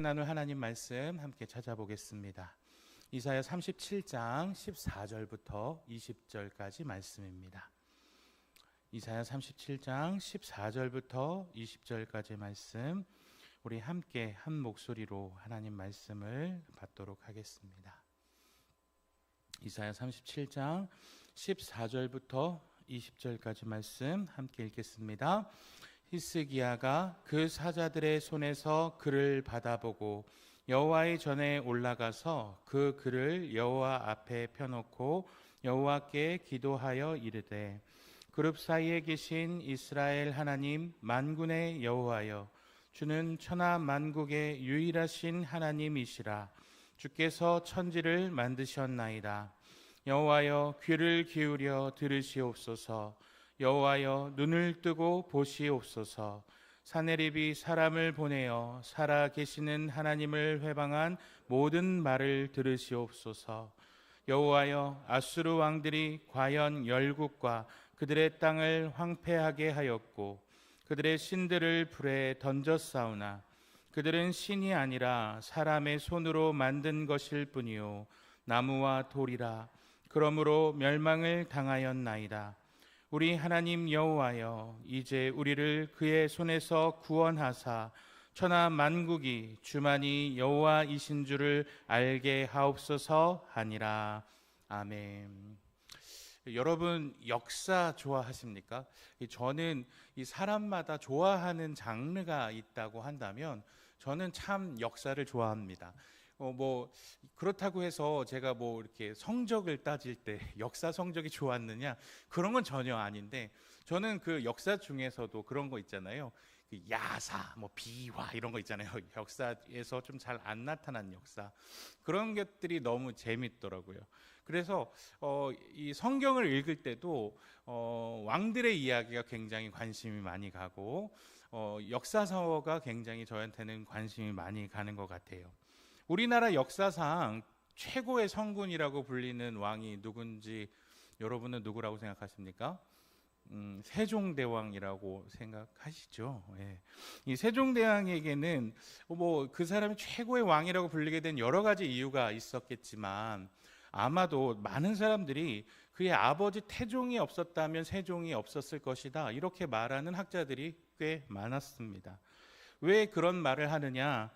나눌 하나님 말씀 함께 찾아보겠습니다. 이사야 37장 14절부터 20절까지 말씀입니다. 이사야 37장 14절부터 20절까지 말씀, 우리 함께 한 목소리로 하나님 말씀을 받도록 하겠습니다. 이사야 37장 14절부터 20절까지 말씀 함께 읽겠습니다. 히스기야가 그 사자들의 손에서 글을 받아보고 여호와의 전에 올라가서 그 글을 여호와 앞에 펴놓고 여호와께 기도하여 이르되, 그룹 사이에 계신 이스라엘 하나님 만군의 여호와여, 주는 천하 만국의 유일하신 하나님이시라. 주께서 천지를 만드셨나이다. 여호와여, 귀를 기울여 들으시옵소서. 여호와여, 눈을 뜨고 보시옵소서. 사내립이 사람을 보내어 살아 계시는 하나님을 회방한 모든 말을 들으시옵소서. 여호와여, 아수르 왕들이 과연 열국과 그들의 땅을 황폐하게 하였고 그들의 신들을 불에 던졌사오나 그들은 신이 아니라 사람의 손으로 만든 것일 뿐이요 나무와 돌이라. 그러므로 멸망을 당하였나이다. 우리 하나님 여호와여, 이제 우리를 그의 손에서 구원하사 천하 만국이 주만이 여호와이신 줄을 알게 하옵소서 하니라. 아멘. 여러분, 역사 좋아하십니까? 저는 이 사람마다 좋아하는 장르가 있다고 한다면 저는 참 역사를 좋아합니다. 그렇다고 해서 제가 이렇게 성적을 따질 때 역사 성적이 좋았느냐, 그런 건 전혀 아닌데, 저는 그 역사 중에서도 그런 거 있잖아요. 그 야사, 비화 이런 거 있잖아요. 역사에서 좀 잘 안 나타난 역사, 그런 것들이 너무 재밌더라고요. 그래서 이 성경을 읽을 때도 왕들의 이야기가 굉장히 관심이 많이 가고 역사서가 굉장히 저한테는 관심이 많이 가는 것 같아요. 우리나라 역사상 최고의 성군이라고 불리는 왕이 누군지 여러분은 누구라고 생각하십니까? 세종대왕이라고 생각하시죠? 예. 이 세종대왕에게는 그 사람이 최고의 왕이라고 불리게 된 여러 가지 이유가 있었겠지만, 아마도 많은 사람들이 그의 아버지 태종이 없었다면 세종이 없었을 것이다, 이렇게 말하는 학자들이 꽤 많았습니다. 왜 그런 말을 하느냐?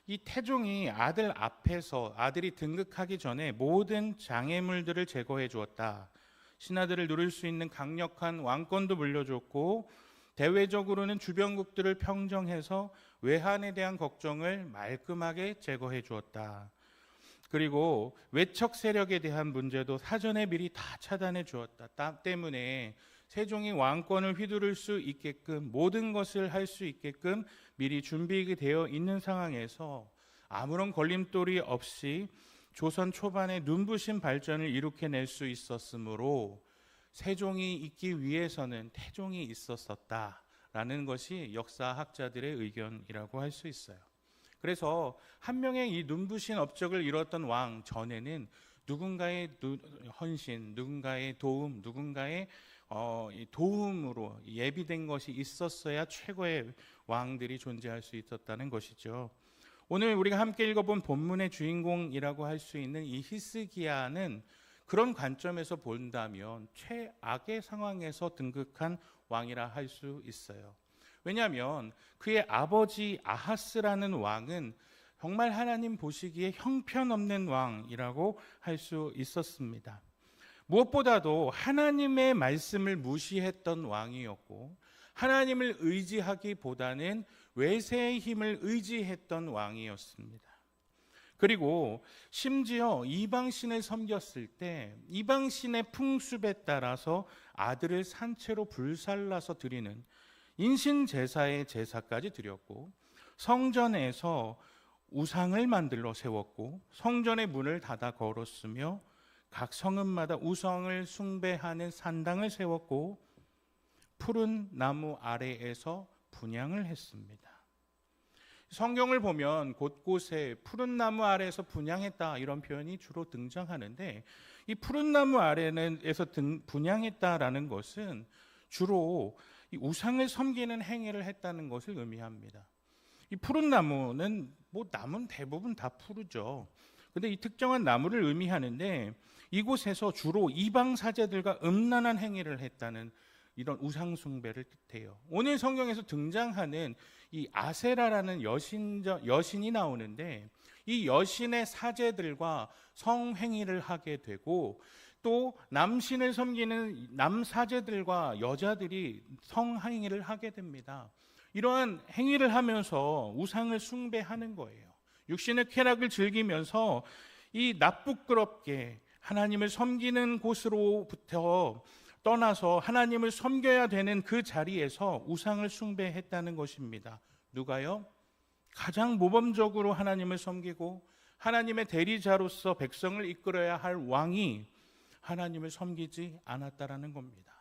이 태종이 아들 앞에서 아들이 등극하기 전에 모든 장애물들을 제거해 주었다. 신하들을 누릴 수 있는 강력한 왕권도 물려줬고, 대외적으로는 주변국들을 평정해서 외환에 대한 걱정을 말끔하게 제거해 주었다. 그리고 외척 세력에 대한 문제도 사전에 미리 다 차단해 주었다. 때문에 세종이 왕권을 휘두를 수 있게끔, 모든 것을 할 수 있게끔 미리 준비되어 있는 상황에서 아무런 걸림돌이 없이 조선 초반에 눈부신 발전을 이룩해낼 수 있었으므로 세종이 있기 위해서는 태종이 있었었다라는 것이 역사학자들의 의견이라고 할 수 있어요. 그래서 한 명의 이 눈부신 업적을 이뤘던 왕 전에는 누군가의 헌신, 누군가의 도움, 누군가의 도움으로 예비된 것이 있었어야 최고의 왕들이 존재할 수 있었다는 것이죠. 오늘 우리가 함께 읽어본 본문의 주인공이라고 할 수 있는 이 히스기야는 그런 관점에서 본다면 최악의 상황에서 등극한 왕이라 할 수 있어요. 왜냐하면 그의 아버지 아하스라는 왕은 정말 하나님 보시기에 형편없는 왕이라고 할 수 있었습니다. 무엇보다도 하나님의 말씀을 무시했던 왕이었고, 하나님을 의지하기보다는 외세의 힘을 의지했던 왕이었습니다. 그리고 심지어 이방신을 섬겼을 때 이방신의 풍습에 따라서 아들을 산채로 불살라서 드리는 인신제사의 제사까지 드렸고, 성전에서 우상을 만들어 세웠고, 성전의 문을 닫아 걸었으며 각 성읍마다 우상을 숭배하는 산당을 세웠고, 푸른 나무 아래에서 분향을 했습니다. 성경을 보면 곳곳에 푸른 나무 아래에서 분향했다 이런 표현이 주로 등장하는데, 이 푸른 나무 아래에서 분향했다라는 것은 주로 이 우상을 섬기는 행위를 했다는 것을 의미합니다. 이 푸른 나무는 나무는 대부분 다 푸르죠. 근데 이 특정한 나무를 의미하는데 이곳에서 주로 이방 사제들과 음란한 행위를 했다는 이런 우상 숭배를 뜻해요. 오늘 성경에서 등장하는 이 아세라라는 여신이 나오는데 이 여신의 사제들과 성행위를 하게 되고 또 남신을 섬기는 남사제들과 여자들이 성행위를 하게 됩니다. 이러한 행위를 하면서 우상을 숭배하는 거예요. 육신의 쾌락을 즐기면서 이 나쁘끄럽게 하나님을 섬기는 곳으로부터 떠나서 하나님을 섬겨야 되는 그 자리에서 우상을 숭배했다는 것입니다. 누가요? 가장 모범적으로 하나님을 섬기고 하나님의 대리자로서 백성을 이끌어야 할 왕이 하나님을 섬기지 않았다라는 겁니다.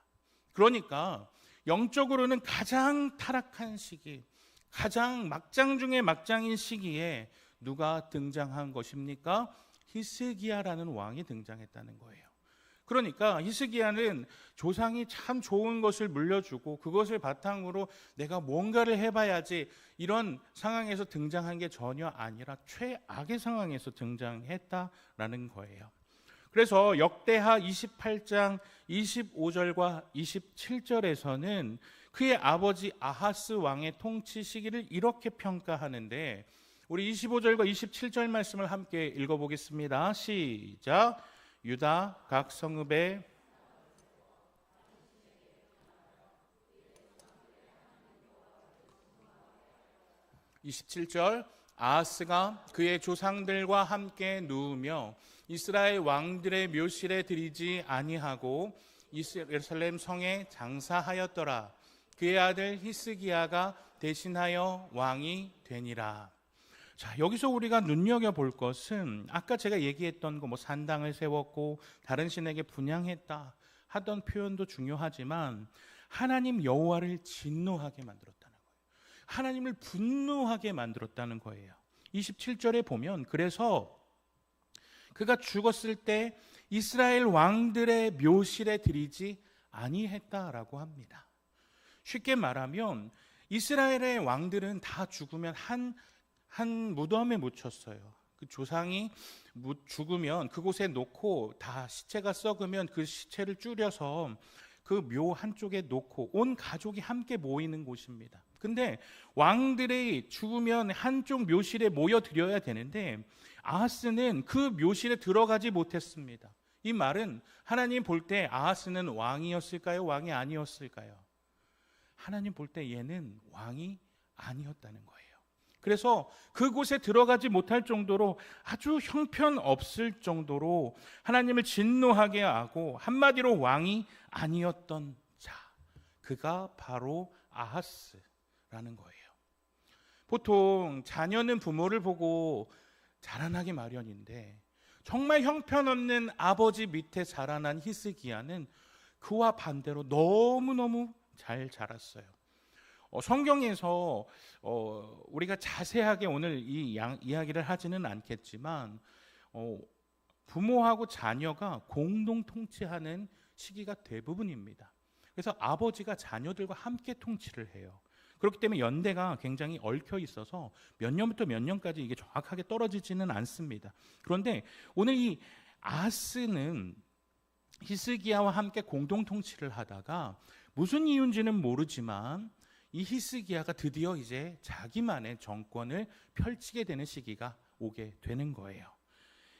그러니까 영적으로는 가장 타락한 시기, 가장 막장 중에 막장인 시기에 누가 등장한 것입니까? 히스기야라는 왕이 등장했다는 거예요. 그러니까 히스기야는 조상이 참 좋은 것을 물려주고 그것을 바탕으로 내가 뭔가를 해봐야지 이런 상황에서 등장한 게 전혀 아니라 최악의 상황에서 등장했다라는 거예요. 그래서 역대하 28장 25절과 27절에서는 그의 아버지 아하스 왕의 통치 시기를 이렇게 평가하는데 우리 25절과 27절 말씀을 함께 읽어보겠습니다. 시작. 유다 각 성읍에 27절 아하스가 그의 조상들과 함께 누우며 이스라엘 왕들의 묘실에 들이지 아니하고 예루살렘 성에 장사하였더라. 그의 아들 히스기야가 대신하여 왕이 되니라. 자, 여기서 우리가 눈여겨볼 것은 아까 제가 얘기했던 거 산당을 세웠고 다른 신에게 분향했다 하던 표현도 중요하지만 하나님 여호와를 진노하게 만들었다는 거예요. 하나님을 분노하게 만들었다는 거예요. 27절에 보면 그래서 그가 죽었을 때 이스라엘 왕들의 묘실에 들이지 아니했다라고 합니다. 쉽게 말하면 이스라엘의 왕들은 다 죽으면 한 무덤에 묻혔어요. 그 조상이 죽으면 그곳에 놓고 다 시체가 썩으면 그 시체를 줄여서 그 묘 한쪽에 놓고 온 가족이 함께 모이는 곳입니다. 근데 왕들이 죽으면 한쪽 묘실에 모여드려야 되는데 아하스는 그 묘실에 들어가지 못했습니다. 이 말은 하나님 볼 때 아하스는 왕이었을까요? 왕이 아니었을까요? 하나님 볼 때 얘는 왕이 아니었다는 거예요. 그래서 그곳에 들어가지 못할 정도로 아주 형편없을 정도로 하나님을 진노하게 하고 한마디로 왕이 아니었던 자, 그가 바로 아하스라는 거예요. 보통 자녀는 부모를 보고 자라나기 마련인데 정말 형편없는 아버지 밑에 자라난 히스기야는 그와 반대로 너무너무 잘 자랐어요. 성경에서 우리가 자세하게 오늘 이 이야기를 하지는 않겠지만 부모하고 자녀가 공동 통치하는 시기가 대부분입니다. 그래서 아버지가 자녀들과 함께 통치를 해요. 그렇기 때문에 연대가 굉장히 얽혀 있어서 몇 년부터 몇 년까지 이게 정확하게 떨어지지는 않습니다. 그런데 오늘 이 아하스는 히스기야와 함께 공동 통치를 하다가 무슨 이유인지는 모르지만 이 히스기야가 드디어 이제 자기만의 정권을 펼치게 되는 시기가 오게 되는 거예요.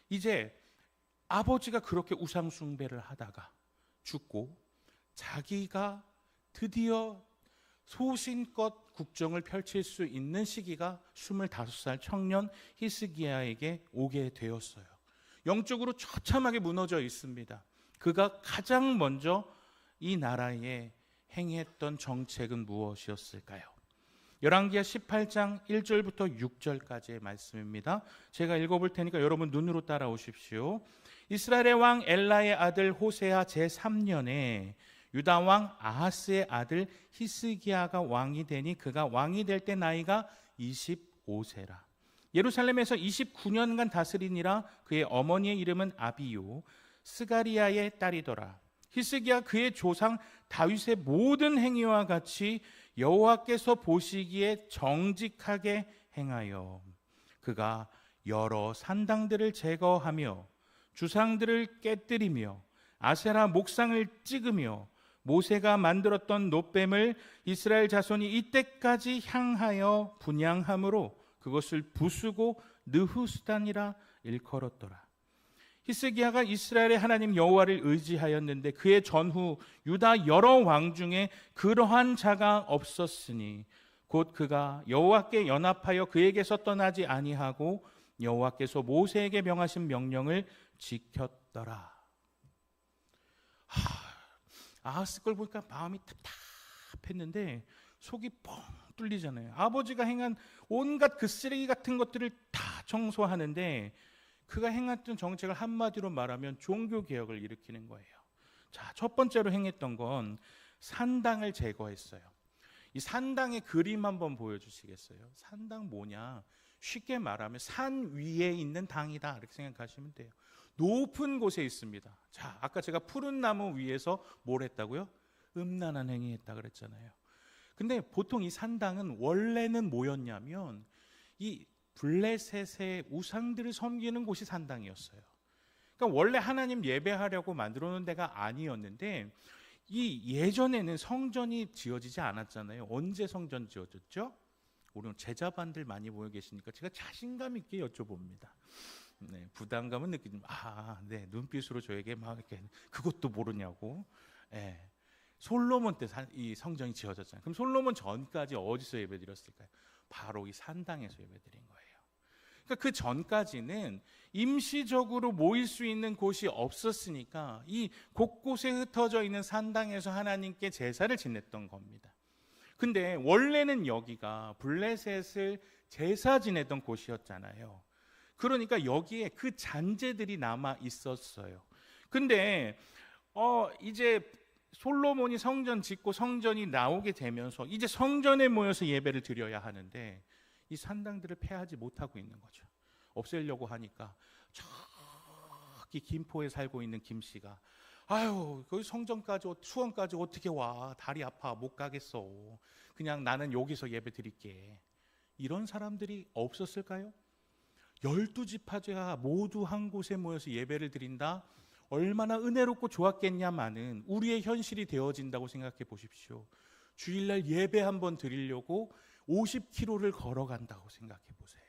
이제 아버지가 그렇게 우상 숭배를 하다가 죽고 자기가 드디어 소신껏 국정을 펼칠 수 있는 시기가 25살 청년 히스기야에게 오게 되었어요. 영적으로 처참하게 무너져 있습니다. 그가 가장 먼저 이 나라에 행했던 정책은 무엇이었을까요? 열왕기하 18장 1절부터 6절까지의 말씀입니다. 제가 읽어볼 테니까 여러분 눈으로 따라오십시오. 이스라엘의 왕 엘라의 아들 호세아 제3년에 유다 왕 아하스의 아들 히스기야가 왕이 되니 그가 왕이 될 때 나이가 25세라. 예루살렘에서 29년간 다스리니라. 그의 어머니의 이름은 아비요 스가리야의 딸이더라. 히스기야 그의 조상 다윗의 모든 행위와 같이 여호와께서 보시기에 정직하게 행하여 그가 여러 산당들을 제거하며 주상들을 깨뜨리며 아세라 목상을 찍으며 모세가 만들었던 놋뱀을 이스라엘 자손이 이때까지 향하여 분향함으로 그것을 부수고 느후스단이라 일컬었더라. 히스기야가 이스라엘의 하나님 여호와를 의지하였는데 그의 전후 유다 여러 왕 중에 그러한 자가 없었으니 곧 그가 여호와께 연합하여 그에게서 떠나지 아니하고 여호와께서 모세에게 명하신 명령을 지켰더라. 아하스 걸 보니까 마음이 답답했는데 속이 뻥 뚫리잖아요. 아버지가 행한 온갖 그 쓰레기 같은 것들을 다 청소하는데 그가 행했던 정책을 한마디로 말하면 종교개혁을 일으키는 거예요. 자, 첫 번째로 행했던 건 산당을 제거했어요. 이 산당의 그림 한번 보여주시겠어요? 산당 뭐냐? 쉽게 말하면 산 위에 있는 당이다 이렇게 생각하시면 돼요. 높은 곳에 있습니다. 자, 아까 제가 푸른 나무 위에서 뭘 했다고요? 음란한 행위했다 그랬잖아요. 근데 보통 이 산당은 원래는 뭐였냐면 이 블레셋의 우상들을 섬기는 곳이 산당이었어요. 그러니까 원래 하나님 예배하려고 만들어 놓은 데가 아니었는데 이 예전에는 성전이 지어지지 않았잖아요. 언제 성전 지어졌죠? 우리 제자반들 많이 모여 계시니까 제가 자신감 있게 여쭤봅니다. 네, 부담감은 느끼지만 네, 눈빛으로 저에게 막 이렇게 그것도 모르냐고. 네, 솔로몬 때 이 성전이 지어졌잖아요. 그럼 솔로몬 전까지 어디서 예배드렸을까요? 바로 이 산당에서 예배드린 거예요. 그러니까 그 전까지는 임시적으로 모일 수 있는 곳이 없었으니까 이 곳곳에 흩어져 있는 산당에서 하나님께 제사를 지냈던 겁니다. 근데 원래는 여기가 블레셋을 제사 지내던 곳이었잖아요. 그러니까 여기에 그 잔재들이 남아 있었어요. 근데 이제 솔로몬이 성전 짓고 성전이 나오게 되면서 이제 성전에 모여서 예배를 드려야 하는데 이 산당들을 폐하지 못하고 있는 거죠. 없애려고 하니까 저기 김포에 살고 있는 김 씨가 아유, 거기 성전까지 수원까지 어떻게 와? 다리 아파 못 가겠어. 그냥 나는 여기서 예배 드릴게. 이런 사람들이 없었을까요? 12지파제가 모두 한 곳에 모여서 예배를 드린다. 얼마나 은혜롭고 좋았겠냐마는 우리의 현실이 되어진다고 생각해 보십시오. 주일날 예배 한번 드리려고 50km를 걸어간다고 생각해 보세요.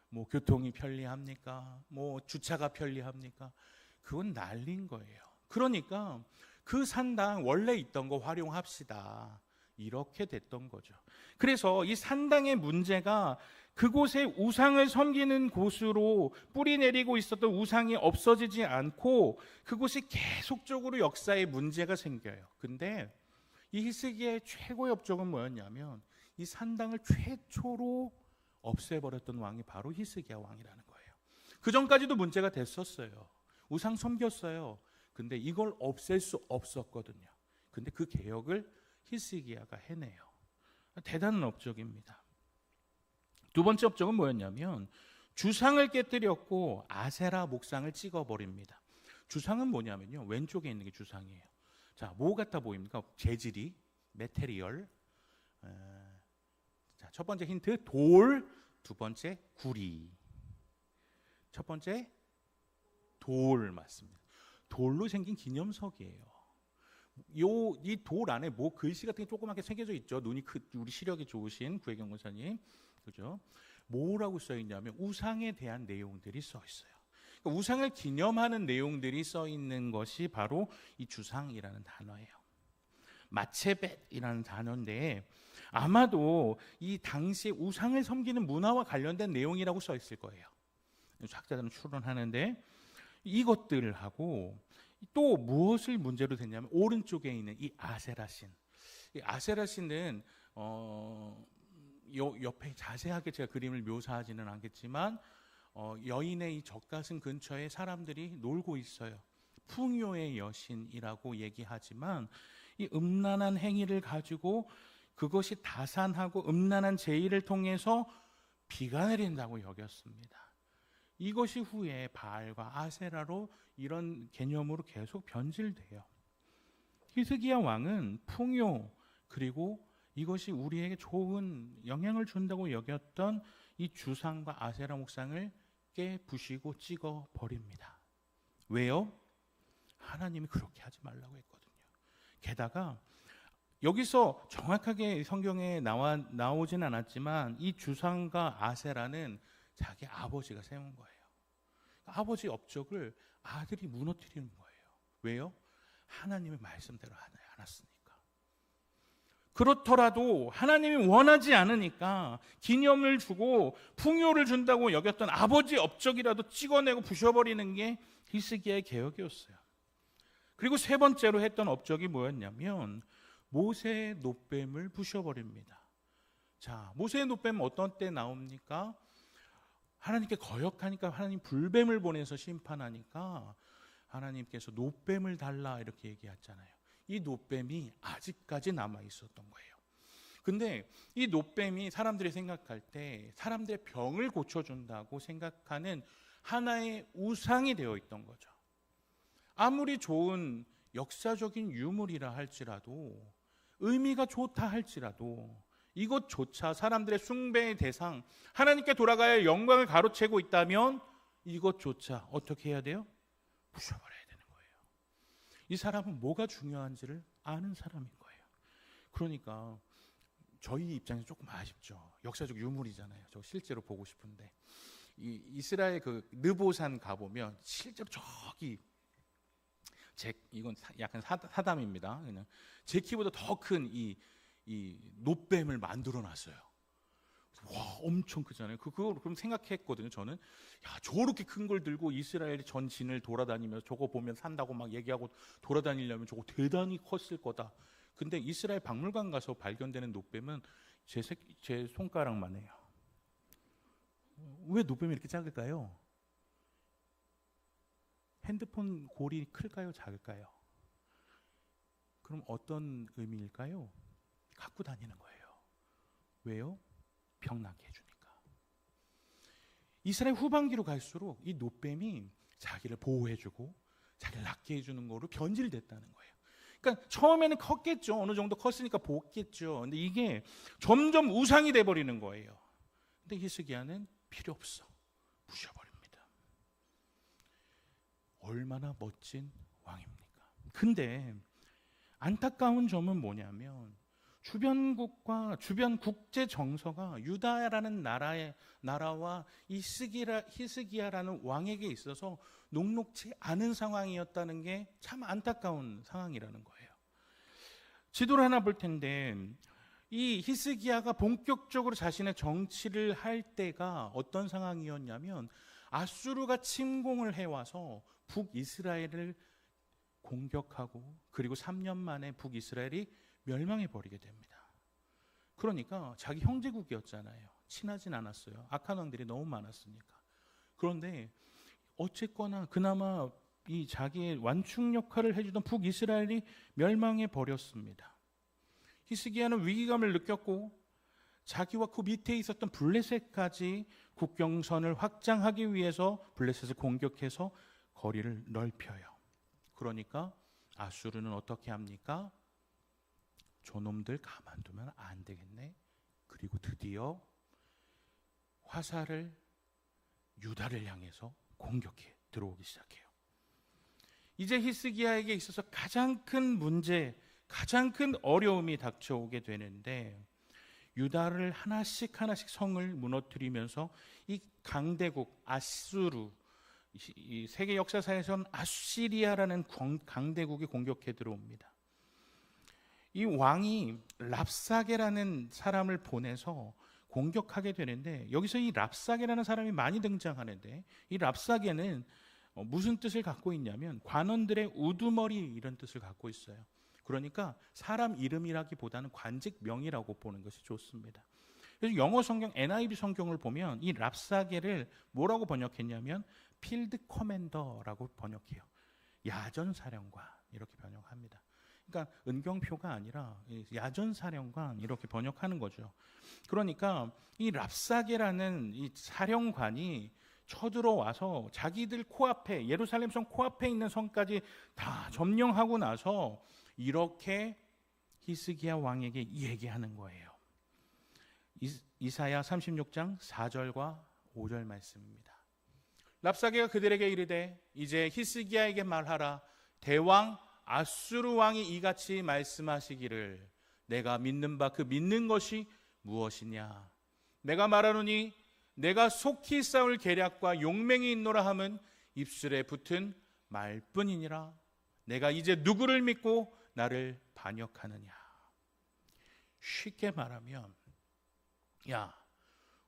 뭐 교통이 편리합니까? 뭐 주차가 편리합니까? 그건 난리인 거예요. 그러니까 그 산당 원래 있던 거 활용합시다. 이렇게 됐던 거죠. 그래서 이 산당의 문제가 그곳에 우상을 섬기는 곳으로 뿌리 내리고 있었던 우상이 없어지지 않고 그곳이 계속적으로 역사에 문제가 생겨요. 근데 이 히스기야의 최고의 업적은 뭐였냐면 이 산당을 최초로 없애버렸던 왕이 바로 히스기야 왕이라는 거예요. 그 전까지도 문제가 됐었어요. 우상 섬겼어요. 근데 이걸 없앨 수 없었거든요. 근데 그 개혁을 히스기야가 해내요. 대단한 업적입니다. 두 번째 업적은 뭐였냐면 주상을 깨뜨렸고 아세라 목상을 찍어버립니다. 주상은 뭐냐면요, 왼쪽에 있는 게 주상이에요. 자, 뭐 같아 보입니까? 재질이, 메테리얼. 자, 첫 번째 힌트 돌, 두 번째 구리. 첫 번째 돌 맞습니다. 돌로 생긴 기념석이에요. 이 돌 안에 뭐 글씨 같은 게 조그맣게 새겨져 있죠. 눈이 우리 시력이 좋으신 구혜경 권사님, 그죠? 뭐라고 써 있냐면 우상에 대한 내용들이 써 있어요. 그러니까 우상을 기념하는 내용들이 써 있는 것이 바로 이 주상이라는 단어예요. 마체벳이라는 단어인데 아마도 이 당시 우상을 섬기는 문화와 관련된 내용이라고 써 있을 거예요. 학자들은 추론하는데 이것들하고 또 무엇을 문제로 됐냐면 오른쪽에 있는 이 아세라신. 이 아세라신은 옆에 자세하게 제가 그림을 묘사하지는 않겠지만 여인의 이 젖가슴 근처에 사람들이 놀고 있어요. 풍요의 여신이라고 얘기하지만 이 음란한 행위를 가지고 그것이 다산하고 음란한 제의를 통해서 비가 내린다고 여겼습니다. 이것이 후에 바알과 아세라로 이런 개념으로 계속 변질돼요. 히스기야 왕은 풍요 그리고 이것이 우리에게 좋은 영향을 준다고 여겼던 이 주상과 아세라 목상을 깨부시고 찍어 버립니다. 왜요? 하나님이 그렇게 하지 말라고 했거든요. 게다가 여기서 정확하게 성경에 나오진 않았지만 이 주상과 아세라는 자기 아버지가 세운 거예요. 아버지 업적을 아들이 무너뜨리는 거예요. 왜요? 하나님의 말씀대로 하지 않았으니까. 그렇더라도 하나님이 원하지 않으니까 기념을 주고 풍요를 준다고 여겼던 아버지 업적이라도 찍어내고 부셔버리는 게 히스기야의 개혁이었어요. 그리고 세 번째로 했던 업적이 뭐였냐면 모세의 놋뱀을 부셔버립니다. 자, 모세의 놋뱀은 어떤 때 나옵니까? 하나님께 거역하니까 하나님 불뱀을 보내서 심판하니까 하나님께서 놋뱀을 달라 이렇게 얘기했잖아요. 이 놋뱀이 아직까지 남아 있었던 거예요. 근데 이 놋뱀이 사람들이 생각할 때 사람들의 병을 고쳐준다고 생각하는 하나의 우상이 되어 있던 거죠. 아무리 좋은 역사적인 유물이라 할지라도, 의미가 좋다 할지라도 이것조차 사람들의 숭배의 대상, 하나님께 돌아가야 할 영광을 가로채고 있다면 이것조차 어떻게 해야 돼요? 부셔버려야 되는 거예요. 이 사람은 뭐가 중요한지를 아는 사람인 거예요. 그러니까 저희 입장에서 조금 아쉽죠. 역사적 유물이잖아요. 저 실제로 보고 싶은데 이 이스라엘 그 느보산 가보면 실제로 저기 이건 약간 사담입니다. 그냥 제 키보다 더 큰 이 놋뱀을 만들어 놨어요. 와, 엄청 크잖아요. 그걸 그럼 생각했거든요. 저는 야, 저렇게 큰 걸 들고 이스라엘 전진을 돌아다니면서 저거 보면 산다고 막 얘기하고 돌아다니려면 저거 대단히 컸을 거다. 근데 이스라엘 박물관 가서 발견되는 놋뱀은 제 손가락만 해요. 왜 놋뱀이 이렇게 작을까요? 핸드폰 골이 클까요? 작을까요? 그럼 어떤 의미일까요? 갖고 다니는 거예요. 왜요? 병 낫게 해주니까. 이스라엘 후반기로 갈수록 이 놋뱀이 자기를 보호해주고 자기를 낫게 해주는 거로 변질됐다는 거예요. 그러니까 처음에는 컸겠죠. 어느 정도 컸으니까 보겠죠. 근데 이게 점점 우상이 돼버리는 거예요. 근데 히스기야는 필요 없어. 부셔버립니다. 얼마나 멋진 왕입니까? 근데 안타까운 점은 뭐냐면 주변국과 주변 국제 정서가 유다라는 나라와 히스기야라는 왕에게 있어서 녹록지 않은 상황이었다는 게 참 안타까운 상황이라는 거예요. 지도를 하나 볼 텐데 이 히스기야가 본격적으로 자신의 정치를 할 때가 어떤 상황이었냐면 아수르가 침공을 해와서 북이스라엘을 공격하고 그리고 3년 만에 북이스라엘이 멸망해 버리게 됩니다. 그러니까 자기 형제국이었잖아요. 친하진 않았어요. 악한 왕들이 너무 많았으니까. 그런데 어쨌거나 그나마 이 자기의 완충 역할을 해주던 북이스라엘이 멸망해 버렸습니다. 히스기야는 위기감을 느꼈고 자기와 그 밑에 있었던 블레셋까지 국경선을 확장하기 위해서 블레셋을 공격해서 거리를 넓혀요. 그러니까 아수르는 어떻게 합니까? 저놈들 가만두면 안 되겠네. 그리고 드디어 화살을 유다를 향해서 공격해 들어오기 시작해요. 이제 히스기야에게 있어서 가장 큰 문제, 가장 큰 어려움이 닥쳐오게 되는데 유다를 하나씩 성을 무너뜨리면서 이 강대국 아수르, 이 세계 역사사에서는 아수시리아라는 강대국이 공격해 들어옵니다. 이 왕이 랍사게라는 사람을 보내서 공격하게 되는데 여기서 이 랍사게라는 사람이 많이 등장하는데 이 랍사게는 무슨 뜻을 갖고 있냐면 관원들의 우두머리 이런 뜻을 갖고 있어요. 그러니까 사람 이름이라기보다는 관직명이라고 보는 것이 좋습니다. 그래서 영어 성경 NIV 성경을 보면 이 랍사게를 뭐라고 번역했냐면 필드 커맨더라고 번역해요. 야전사령관 이렇게 번역합니다. 그러니까 은경표가 아니라 야전사령관 이렇게 번역하는 거죠. 그러니까 이 랍사게라는 이 사령관이 쳐들어와서 자기들 코앞에 예루살렘 성 코앞에 있는 성까지 다 점령하고 나서 이렇게 히스기야 왕에게 얘기하는 거예요. 이사야 36장 4절과 5절 말씀입니다. 랍사게가 그들에게 이르되 이제 히스기야에게 말하라. 대왕 아수르 왕이 이같이 말씀하시기를 내가 믿는 바 그 믿는 것이 무엇이냐. 내가 말하노니 내가 속히 싸울 계략과 용맹이 있노라 함은 입술에 붙은 말뿐이니라. 내가 이제 누구를 믿고 나를 반역하느냐. 쉽게 말하면, 야,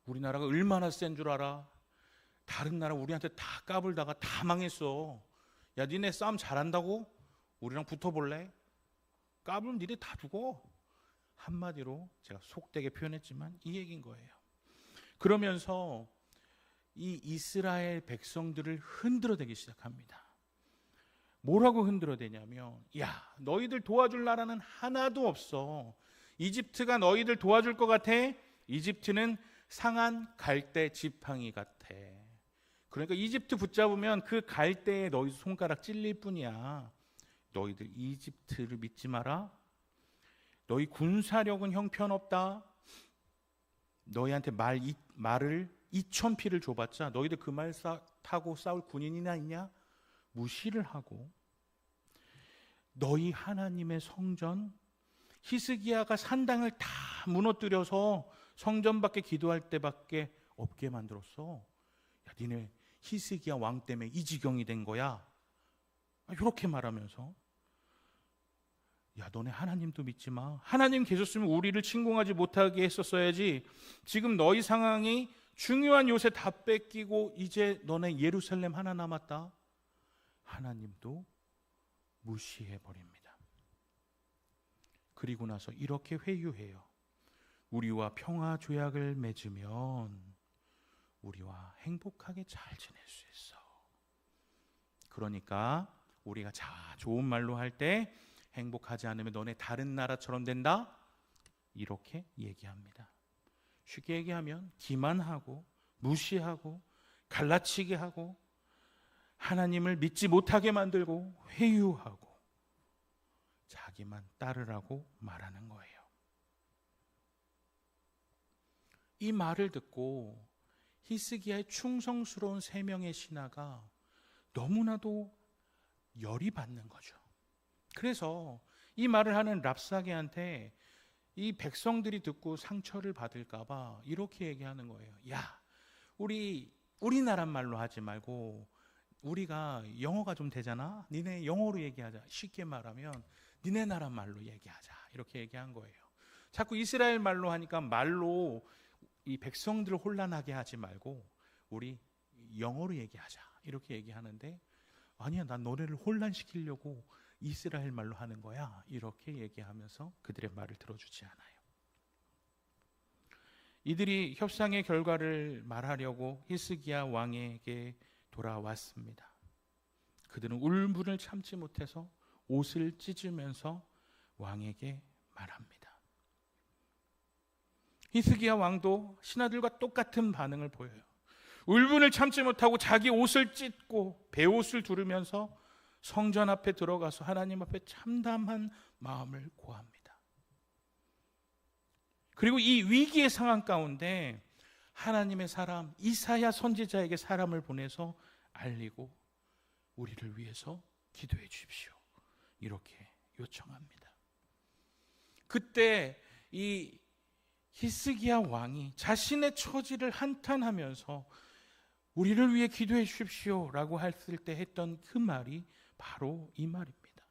우리나라가 얼마나 센 줄 알아? 다른 나라 우리한테 다 까불다가 다 망했어. 야, 니네 싸움 잘한다고? 우리랑 붙어볼래? 까불면 니네 다 죽어. 한마디로 제가 속되게 표현했지만 이 얘기인 거예요. 그러면서 이 이스라엘 백성들을 흔들어대기 시작합니다. 뭐라고 흔들어대냐면, 야, 너희들 도와줄 나라는 하나도 없어. 이집트가 너희들 도와줄 것 같아? 이집트는 상한 갈대 지팡이 같아. 그러니까 이집트 붙잡으면 그 갈대에 너희 손가락 찔릴 뿐이야. 너희들 이집트를 믿지 마라. 너희 군사력은 형편없다. 너희한테 말을 2,000피를 줘봤자 너희들 그 말 타고 싸울 군인이나 있냐? 무시를 하고, 너희 하나님의 성전, 히스기야가 산당을 다 무너뜨려서 성전 밖에 기도할 때밖에 없게 만들었어. 야, 니네 히스기야 왕 때문에 이 지경이 된 거야. 이렇게 말하면서, 야, 너네 하나님도 믿지 마. 하나님 계셨으면 우리를 침공하지 못하게 했었어야지. 지금 너희 상황이 중요한 요새 다 뺏기고 이제 너네 예루살렘 하나 남았다. 하나님도 무시해버립니다. 그리고 나서 이렇게 회유해요. 우리와 평화 조약을 맺으면 우리와 행복하게 잘 지낼 수 있어. 그러니까 우리가 좋은 말로 할 때 행복하지 않으면 너네 다른 나라처럼 된다? 이렇게 얘기합니다. 쉽게 얘기하면 기만하고 무시하고 갈라치게 하고 하나님을 믿지 못하게 만들고 회유하고 자기만 따르라고 말하는 거예요. 이 말을 듣고 히스기야의 충성스러운 3명의 신하가 너무나도 열이 받는 거죠. 그래서 이 말을 하는 랍사게한테 이 백성들이 듣고 상처를 받을까 봐 이렇게 얘기하는 거예요. 야, 우리나라 말로 하지 말고 우리가 영어가 좀 되잖아. 니네 영어로 얘기하자. 쉽게 말하면 니네 나라 말로 얘기하자. 이렇게 얘기한 거예요. 자꾸 이스라엘 말로 하니까 말로 이 백성들을 혼란하게 하지 말고 우리 영어로 얘기하자. 이렇게 얘기하는데, 아니야, 난 너네를 혼란시키려고 이스라엘 말로 하는 거야. 이렇게 얘기하면서 그들의 말을 들어주지 않아요. 이들이 협상의 결과를 말하려고 히스기야 왕에게 돌아왔습니다. 그들은 울분을 참지 못해서 옷을 찢으면서 왕에게 말합니다. 히스기야 왕도 신하들과 똑같은 반응을 보여요. 울분을 참지 못하고 자기 옷을 찢고 베옷을 두르면서 성전 앞에 들어가서 하나님 앞에 참담한 마음을 고합니다. 그리고 이 위기의 상황 가운데 하나님의 사람 이사야 선지자에게 사람을 보내서 알리고 우리를 위해서 기도해 주십시오. 이렇게 요청합니다. 그때 이 히스기야 왕이 자신의 처지를 한탄하면서 우리를 위해 기도해 주십시오 라고 했을 때 했던 그 말이 바로 이 말입니다.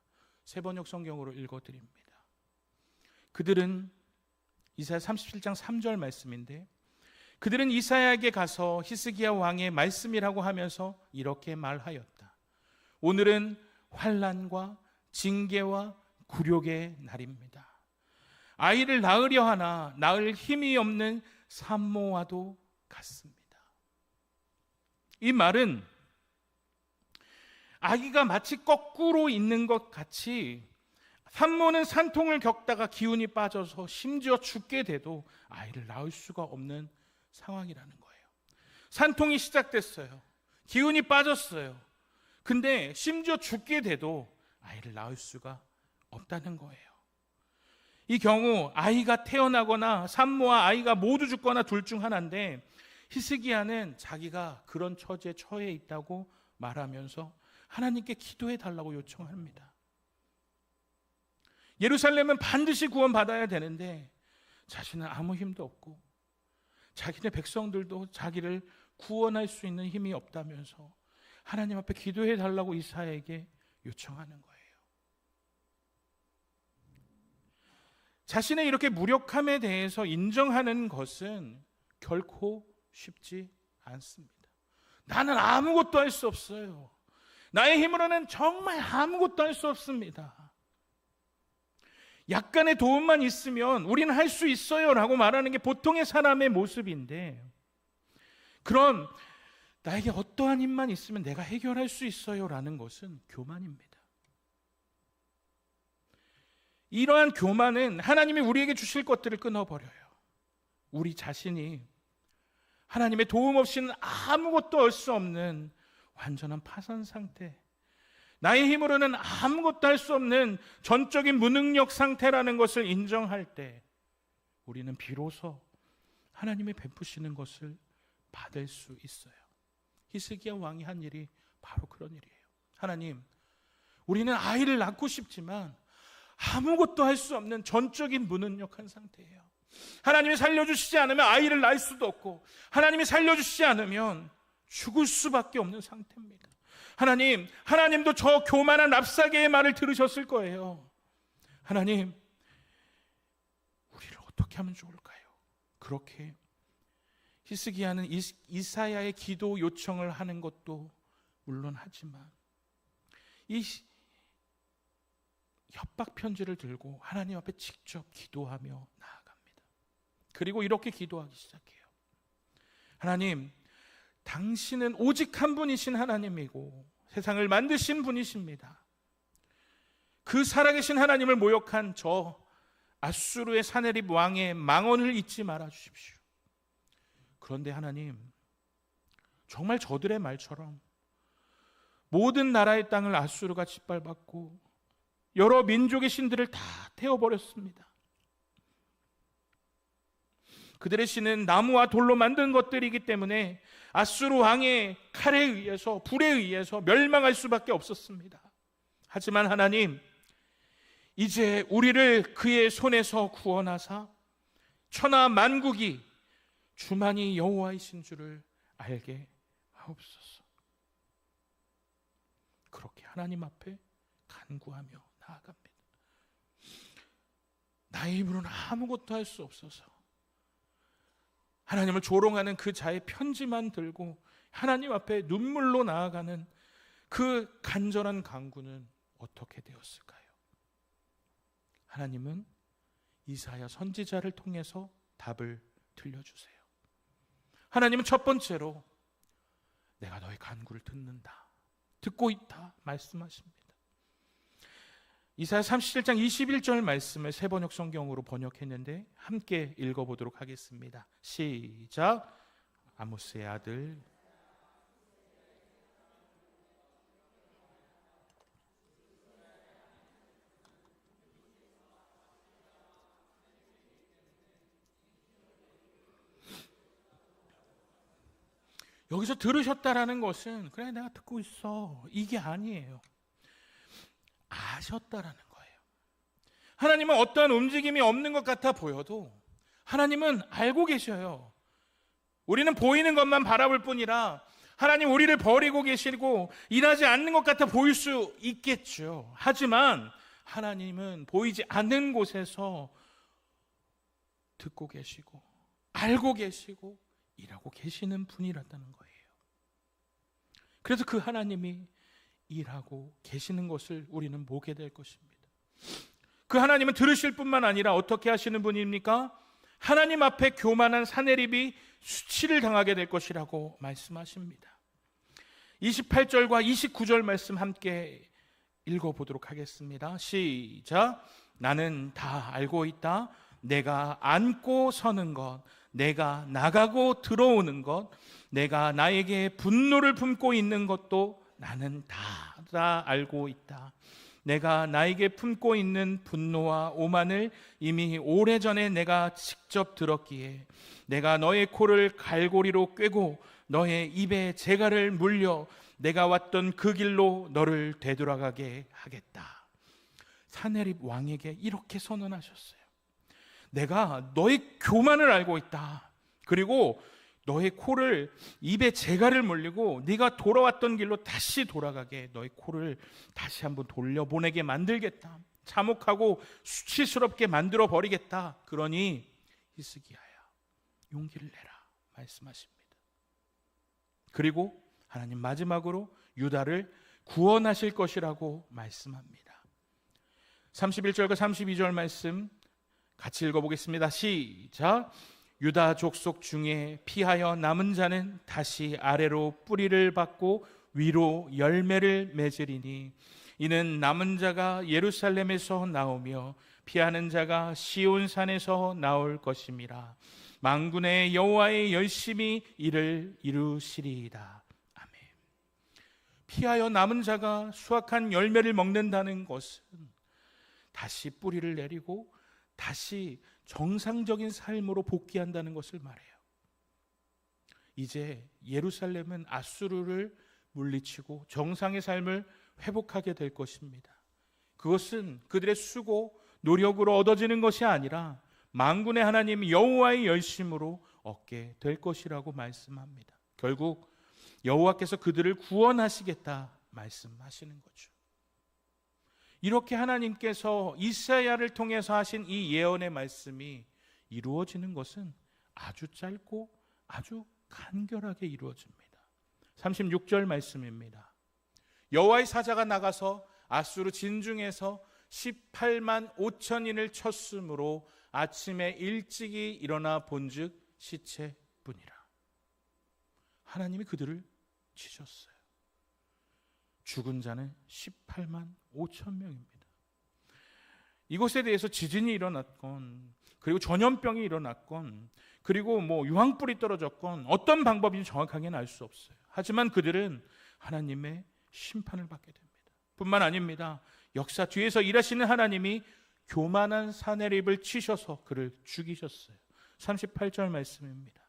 세번역 성경으로 읽어드립니다. 그들은 이사야 37장 3절 말씀인데, 그들은 이사야에게 가서 히스기야 왕의 말씀이라고 하면서 이렇게 말하였다. 오늘은 환난과 징계와 굴욕의 날입니다. 아이를 낳으려 하나 낳을 힘이 없는 산모와도 같습니다. 이 말은 아기가 마치 거꾸로 있는 것 같이 산모는 산통을 겪다가 기운이 빠져서 심지어 죽게 돼도 아이를 낳을 수가 없는 상황이라는 거예요. 산통이 시작됐어요. 기운이 빠졌어요. 근데 심지어 죽게 돼도 아이를 낳을 수가 없다는 거예요. 이 경우 아이가 태어나거나 산모와 아이가 모두 죽거나 둘 중 하나인데, 히스기야는 자기가 그런 처지에 처해 있다고 말하면서 하나님께 기도해 달라고 요청합니다. 예루살렘은 반드시 구원받아야 되는데 자신은 아무 힘도 없고 자기네 백성들도 자기를 구원할 수 있는 힘이 없다면서 하나님 앞에 기도해 달라고 이사야에게 요청하는 거예요. 자신의 이렇게 무력함에 대해서 인정하는 것은 결코 쉽지 않습니다. 나는 아무것도 할 수 없어요. 나의 힘으로는 정말 아무것도 할 수 없습니다. 약간의 도움만 있으면 우리는 할 수 있어요 라고 말하는 게 보통의 사람의 모습인데, 그런 나에게 어떠한 힘만 있으면 내가 해결할 수 있어요 라는 것은 교만입니다. 이러한 교만은 하나님이 우리에게 주실 것들을 끊어버려요. 우리 자신이 하나님의 도움 없이는 아무것도 할 수 없는 완전한 파산 상태, 나의 힘으로는 아무것도 할 수 없는 전적인 무능력 상태라는 것을 인정할 때 우리는 비로소 하나님이 베푸시는 것을 받을 수 있어요. 히스기야 왕이 한 일이 바로 그런 일이에요. 하나님, 우리는 아이를 낳고 싶지만 아무것도 할 수 없는 전적인 무능력한 상태예요. 하나님이 살려주시지 않으면 아이를 낳을 수도 없고, 하나님이 살려주시지 않으면 죽을 수밖에 없는 상태입니다. 하나님, 하나님도 저 교만한 랍사게의 말을 들으셨을 거예요. 하나님, 우리를 어떻게 하면 좋을까요? 그렇게 히스기야는 이사야의 기도 요청을 하는 것도 물론 하지만 이 협박 편지를 들고 하나님 앞에 직접 기도하며 나아갑니다. 그리고 이렇게 기도하기 시작해요. 하나님, 당신은 오직 한 분이신 하나님이고 세상을 만드신 분이십니다. 그 살아계신 하나님을 모욕한 저 아수르의 사네립 왕의 망언을 잊지 말아 주십시오. 그런데 하나님, 정말 저들의 말처럼 모든 나라의 땅을 아수르가 짓밟았고 여러 민족의 신들을 다 태워버렸습니다. 그들의 신은 나무와 돌로 만든 것들이기 때문에 아수르 왕의 칼에 의해서, 불에 의해서 멸망할 수밖에 없었습니다. 하지만 하나님, 이제 우리를 그의 손에서 구원하사 천하 만국이 주만이 여호와이신 줄을 알게 하옵소서. 그렇게 하나님 앞에 간구하며 나아갑니다. 나의 힘으로는 아무것도 할 수 없어서 하나님을 조롱하는 그 자의 편지만 들고 하나님 앞에 눈물로 나아가는 그 간절한 간구는 어떻게 되었을까요? 하나님은 이사야 선지자를 통해서 답을 들려주세요. 하나님은 첫 번째로 내가 너의 간구를 듣는다, 듣고 있다 말씀하십니다. 이사야 37장 21절 말씀을 새번역 성경으로 번역했는데 함께 읽어보도록 하겠습니다. 시작. 아모스의 아들 여기서 들으셨다라는 것은 그래 내가 듣고 있어 이게 아니에요. 아셨다라는 거예요. 하나님은 어떠한 움직임이 없는 것 같아 보여도 하나님은 알고 계셔요. 우리는 보이는 것만 바라볼 뿐이라 하나님 우리를 버리고 계시고 일하지 않는 것 같아 보일 수 있겠죠. 하지만 하나님은 보이지 않는 곳에서 듣고 계시고 알고 계시고 일하고 계시는 분이라는 거예요. 그래서 그 하나님이 일하고 계시는 것을 우리는 보게 될 것입니다. 그 하나님은 들으실 뿐만 아니라 어떻게 하시는 분입니까? 하나님 앞에 교만한 사내립이 수치를 당하게 될 것이라고 말씀하십니다. 28절과 29절 말씀 함께 읽어보도록 하겠습니다. 시작. 나는 다 알고 있다. 내가 앉고 서는 것, 내가 나가고 들어오는 것, 내가 나에게 분노를 품고 있는 것도 나는 다 알고 있다. 내가 나에게 품고 있는 분노와 오만을 이미 오래전에 내가 직접 들었기에 내가 너의 코를 갈고리로 꿰고 너의 입에 재갈을 물려 내가 왔던 그 길로 너를 되돌아가게 하겠다. 사내립 왕에게 이렇게 선언하셨어요. 내가 너의 교만을 알고 있다. 그리고 너의 코를 입에 재갈을 물리고 네가 돌아왔던 길로 다시 돌아가게 너의 코를 다시 한번 돌려보내게 만들겠다. 참혹하고 수치스럽게 만들어 버리겠다. 그러니 히스기야야 용기를 내라 말씀하십니다. 그리고 하나님 마지막으로 유다를 구원하실 것이라고 말씀합니다. 31절과 32절 말씀 같이 읽어보겠습니다. 시작. 유다 족속 중에 피하여 남은 자는 다시 아래로 뿌리를 받고 위로 열매를 맺으리니 이는 남은 자가 예루살렘에서 나오며 피하는 자가 시온산에서 나올 것임이라. 만군의 여호와의 열심히 이를 이루시리이다. 아멘. 피하여 남은 자가 수확한 열매를 먹는다는 것은 다시 뿌리를 내리고 다시 정상적인 삶으로 복귀한다는 것을 말해요. 이제 예루살렘은 아수르를 물리치고 정상의 삶을 회복하게 될 것입니다. 그것은 그들의 수고, 노력으로 얻어지는 것이 아니라 만군의 하나님 여호와의 열심으로 얻게 될 것이라고 말씀합니다. 결국 여호와께서 그들을 구원하시겠다 말씀하시는 거죠. 이렇게 하나님께서 이사야를 통해서 하신 이 예언의 말씀이 이루어지는 것은 아주 짧고 아주 간결하게 이루어집니다. 36절 말씀입니다. 여호와의 사자가 나가서 아수르 진중에서 18만 5천인을 쳤으므로 아침에 일찍이 일어나 본즉 시체뿐이라. 하나님이 그들을 치셨어요. 죽은 자는 18만 5천 명입니다. 이곳에 대해서 지진이 일어났건 그리고 전염병이 일어났건 그리고 유황불이 떨어졌건 어떤 방법인지 정확하게는 알 수 없어요. 하지만 그들은 하나님의 심판을 받게 됩니다. 뿐만 아닙니다. 역사 뒤에서 일하시는 하나님이 교만한 사내립을 치셔서 그를 죽이셨어요. 38절 말씀입니다.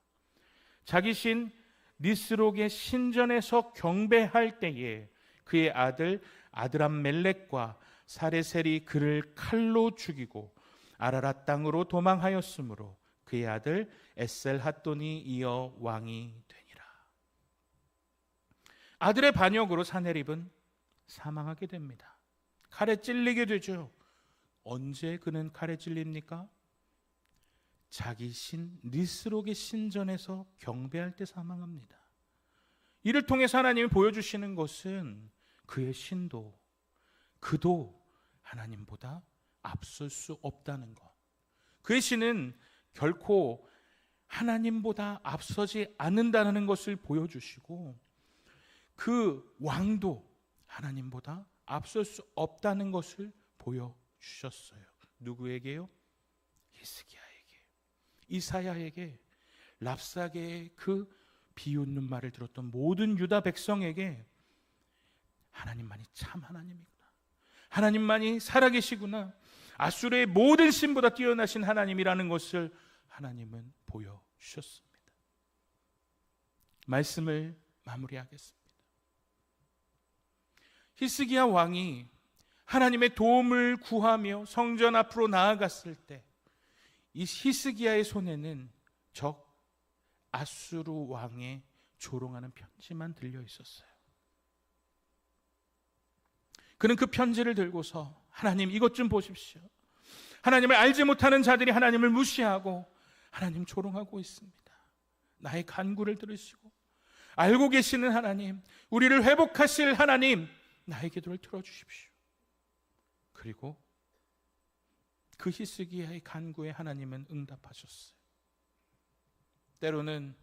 자기 신 니스록의 신전에서 경배할 때에 그의 아들 아드람멜렉과 사레셀이 그를 칼로 죽이고 아라랏 땅으로 도망하였으므로 그의 아들 에셀핫돈이 이어 왕이 되니라. 아들의 반역으로 사내립은 사망하게 됩니다. 칼에 찔리게 되죠. 언제 그는 칼에 찔립니까? 자기 신 니스록의 신전에서 경배할 때 사망합니다. 이를 통해서 하나님이 보여주시는 것은 그의 신도, 그도 하나님보다 앞설 수 없다는 것. 그의 신은 결코 하나님보다 앞서지 않는다는 것을 보여주시고 그 왕도 하나님보다 앞설 수 없다는 것을 보여주셨어요. 누구에게요? 히스기야에게, 이사야에게, 랍사게의 그 비웃는 말을 들었던 모든 유다 백성에게 하나님만이 참 하나님이구나, 하나님만이 살아계시구나, 아수르의 모든 신보다 뛰어나신 하나님이라는 것을 하나님은 보여주셨습니다. 말씀을 마무리하겠습니다. 히스기야 왕이 하나님의 도움을 구하며 성전 앞으로 나아갔을 때 이 히스기야의 손에는 적 아수르 왕의 조롱하는 편지만 들려 있었어요. 그는 그 편지를 들고서 하나님 이것 좀 보십시오. 하나님을 알지 못하는 자들이 하나님을 무시하고 하나님 조롱하고 있습니다. 나의 간구를 들으시고 알고 계시는 하나님, 우리를 회복하실 하나님, 나의 기도를 들어주십시오. 그리고 그 히스기야의 간구에 하나님은 응답하셨어요. 때로는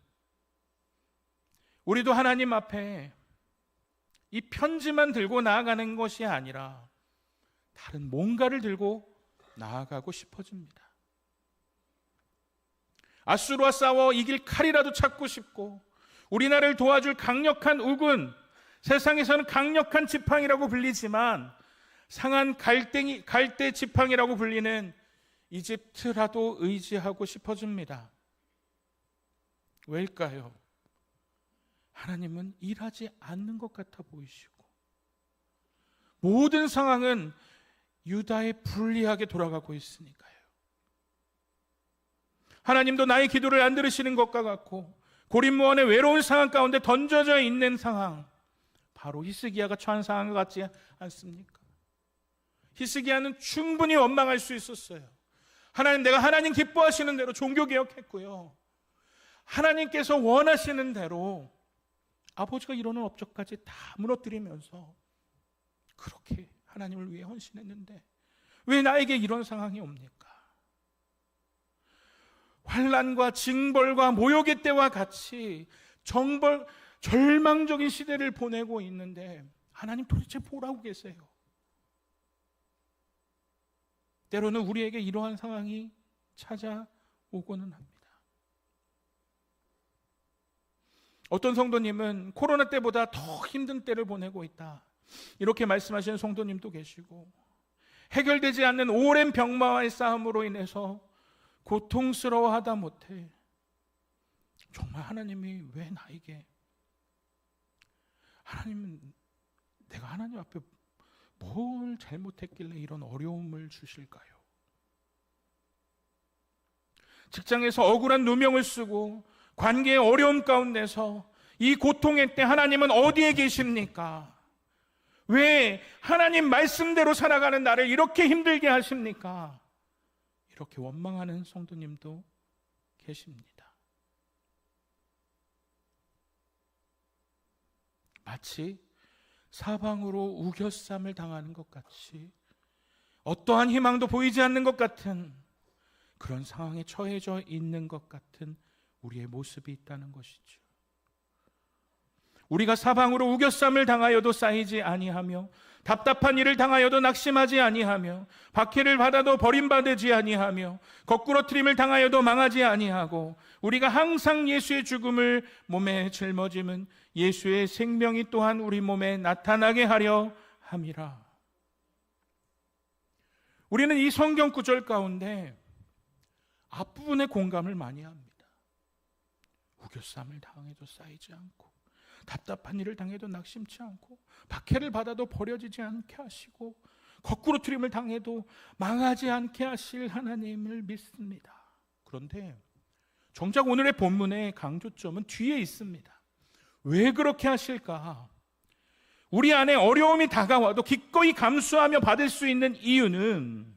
우리도 하나님 앞에 이 편지만 들고 나아가는 것이 아니라 다른 뭔가를 들고 나아가고 싶어집니다. 아수르와 싸워 이길 칼이라도 찾고 싶고 우리나라를 도와줄 강력한 우군, 세상에서는 강력한 지팡이라고 불리지만 상한 갈대 지팡이라고 불리는 이집트라도 의지하고 싶어집니다. 왜일까요? 하나님은 일하지 않는 것 같아 보이시고 모든 상황은 유다에 불리하게 돌아가고 있으니까요. 하나님도 나의 기도를 안 들으시는 것과 같고 고립무원의 외로운 상황 가운데 던져져 있는 상황, 바로 히스기야가 처한 상황과 같지 않습니까? 히스기야는 충분히 원망할 수 있었어요. 하나님, 내가 하나님 기뻐하시는 대로 종교개혁했고요, 하나님께서 원하시는 대로 아버지가 이루는 업적까지 다 무너뜨리면서 그렇게 하나님을 위해 헌신했는데 왜 나에게 이런 상황이 옵니까? 환난과 징벌과 모욕의 때와 같이 절망적인 시대를 보내고 있는데 하나님 도대체 뭐라고 계세요? 때로는 우리에게 이러한 상황이 찾아오고는 합니다. 어떤 성도님은 코로나 때보다 더 힘든 때를 보내고 있다, 이렇게 말씀하시는 성도님도 계시고, 해결되지 않는 오랜 병마와의 싸움으로 인해서 고통스러워하다 못해 정말 하나님이 왜 나에게, 하나님은 내가 하나님 앞에 뭘 잘못했길래 이런 어려움을 주실까요? 직장에서 억울한 누명을 쓰고 관계의 어려움 가운데서 이 고통의 때 하나님은 어디에 계십니까? 왜 하나님 말씀대로 살아가는 나를 이렇게 힘들게 하십니까? 이렇게 원망하는 성도님도 계십니다. 마치 사방으로 우겨쌈을 당하는 것 같이 어떠한 희망도 보이지 않는 것 같은 그런 상황에 처해져 있는 것 같은 우리의 모습이 있다는 것이죠. 우리가 사방으로 우겨쌈을 당하여도 쌓이지 아니하며 답답한 일을 당하여도 낙심하지 아니하며 박해를 받아도 버림받지 아니하며 거꾸러뜨림을 당하여도 망하지 아니하고 우리가 항상 예수의 죽음을 몸에 짊어짐은 예수의 생명이 또한 우리 몸에 나타나게 하려 함이라. 우리는 이 성경 구절 가운데 앞부분에 공감을 많이 합니다. 우겨쌈을 당해도 쌓이지 않고 답답한 일을 당해도 낙심치 않고 박해를 받아도 버려지지 않게 하시고 거꾸로뜨림을 당해도 망하지 않게 하실 하나님을 믿습니다. 그런데 정작 오늘의 본문의 강조점은 뒤에 있습니다. 왜 그렇게 하실까? 우리 안에 어려움이 다가와도 기꺼이 감수하며 받을 수 있는 이유는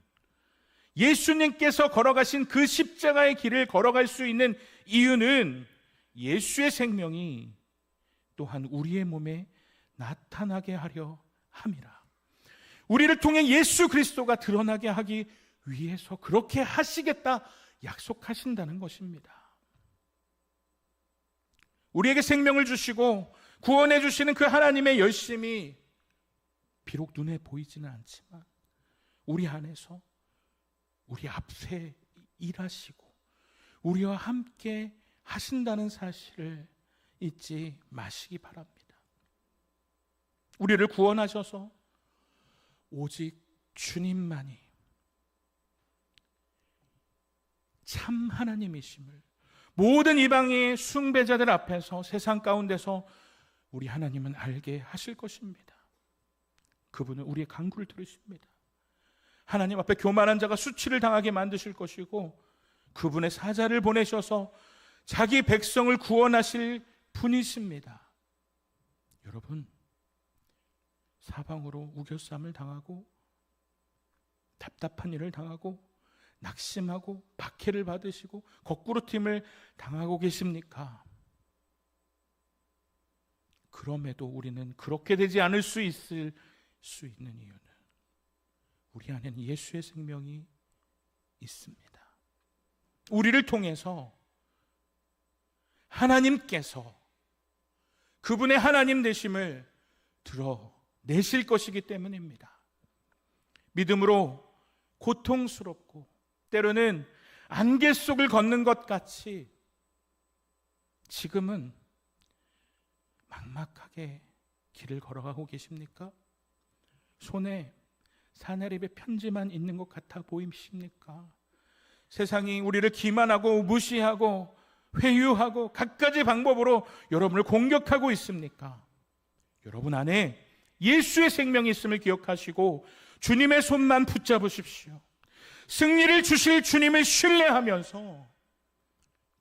예수님께서 걸어가신 그 십자가의 길을 걸어갈 수 있는 이유는 예수의 생명이 또한 우리의 몸에 나타나게 하려 함이라. 우리를 통해 예수 그리스도가 드러나게 하기 위해서 그렇게 하시겠다 약속하신다는 것입니다. 우리에게 생명을 주시고 구원해 주시는 그 하나님의 열심이 비록 눈에 보이지는 않지만 우리 안에서 우리 앞에 일하시고 우리와 함께 하신다는 사실을 잊지 마시기 바랍니다. 우리를 구원하셔서 오직 주님만이 참 하나님이심을 모든 이방의 숭배자들 앞에서 세상 가운데서 우리 하나님은 알게 하실 것입니다. 그분은 우리의 간구를 들으십니다. 하나님 앞에 교만한 자가 수치를 당하게 만드실 것이고 그분의 사자를 보내셔서 자기 백성을 구원하실 분이십니다. 여러분, 사방으로 우겨쌈을 당하고 답답한 일을 당하고 낙심하고 박해를 받으시고 거꾸로팀을 당하고 계십니까? 그럼에도 우리는 그렇게 되지 않을 수 있는 이유는 우리 안에는 예수의 생명이 있습니다. 우리를 통해서 하나님께서 그분의 하나님 되심을 드러내실 것이기 때문입니다. 믿음으로 고통스럽고 때로는 안개 속을 걷는 것 같이 지금은 막막하게 길을 걸어가고 계십니까? 손에 사내립의 편지만 있는 것 같아 보이십니까? 세상이 우리를 기만하고 무시하고 회유하고 갖가지 방법으로 여러분을 공격하고 있습니까? 여러분 안에 예수의 생명이 있음을 기억하시고 주님의 손만 붙잡으십시오. 승리를 주실 주님을 신뢰하면서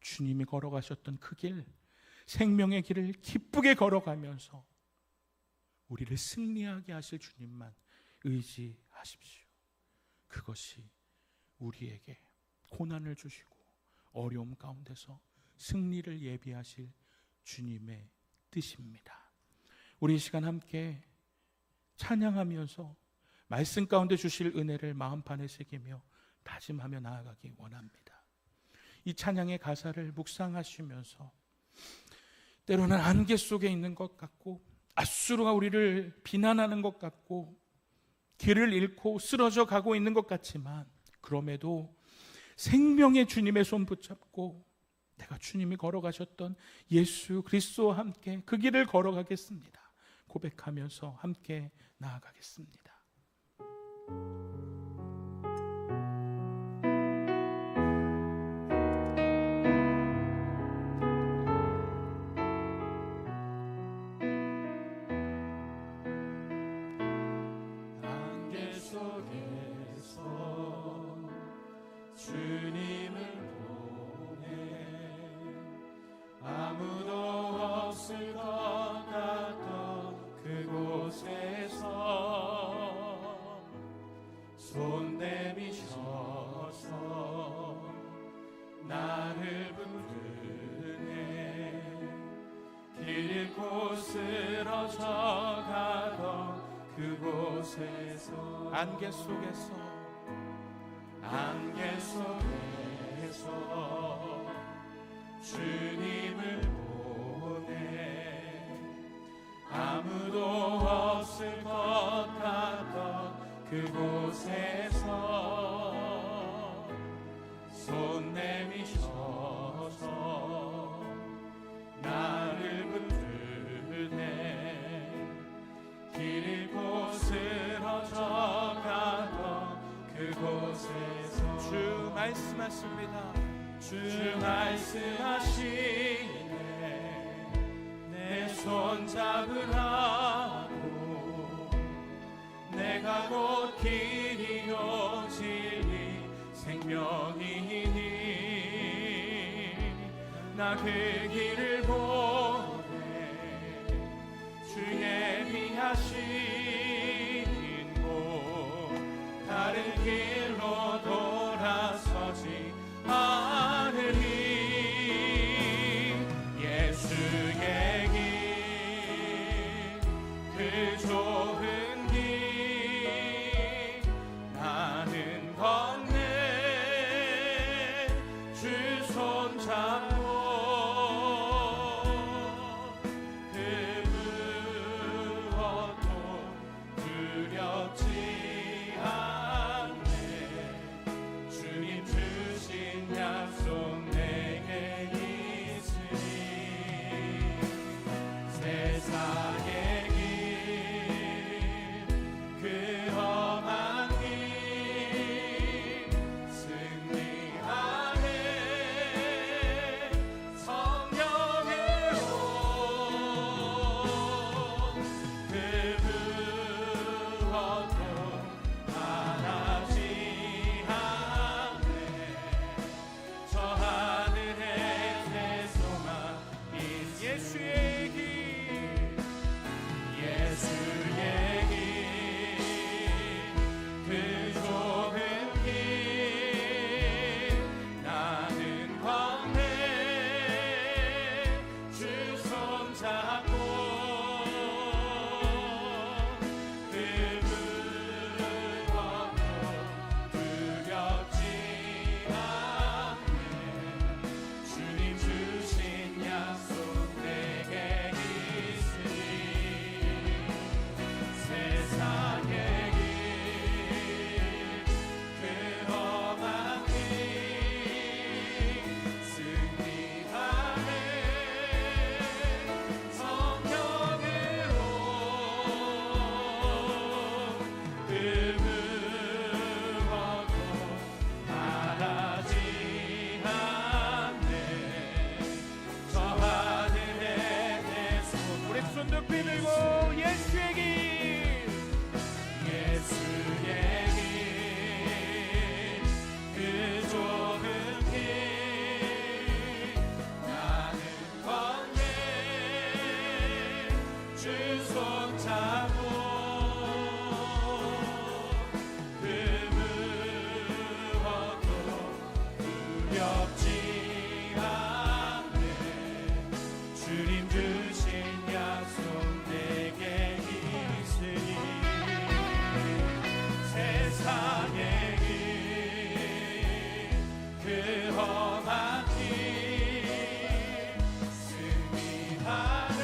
주님이 걸어가셨던 그 길, 생명의 길을 기쁘게 걸어가면서 우리를 승리하게 하실 주님만 의지하십시오. 그것이 우리에게 고난을 주시고 어려움 가운데서 승리를 예비하실 주님의 뜻입니다. 우리 이 시간 함께 찬양하면서 말씀 가운데 주실 은혜를 마음판에 새기며 다짐하며 나아가기 원합니다. 이 찬양의 가사를 묵상하시면서 때로는 안개 속에 있는 것 같고 앗수르가 우리를 비난하는 것 같고 길을 잃고 쓰러져 가고 있는 것 같지만 그럼에도 생명의 주님의 손 붙잡고 내가 주님이 걸어가셨던 예수 그리스도와 함께 그 길을 걸어가겠습니다. 고백하면서 함께 나아가겠습니다. 안개 속에서 주님을 보내 아무도 없을 것 같던 그곳에서 손 내미셔서 나를 부르네 길 잃고 쓰러져 가던 그곳에서 안개 속에서 주님을 보내 아무도 없을 것 같던 그곳에서 손 내미셔서 나를 붙드네 길 잃고 쓰러져 가던 그곳에서 주 말씀하십니다. 주 말씀하시네 내 손 잡으라고 내가 곧 길이요 진리 생명이니 나 그 길을 보내 주 예비하신 곳 다른 길로 돌아서지 않으리 예수의 길 그 좁은 길 나는 건네 주 손 잡고 그 무엇도 두렵지 않네 주님 주신 약속 내게 있으니 세상의 길 예수의 길 예수의 길 그 좁은 길 나는 걷네 주 손잡고 그 무엇도 두렵지 않네 주님 주신 약속 내게 있으니 세상의 길 그 험한 길 승리하네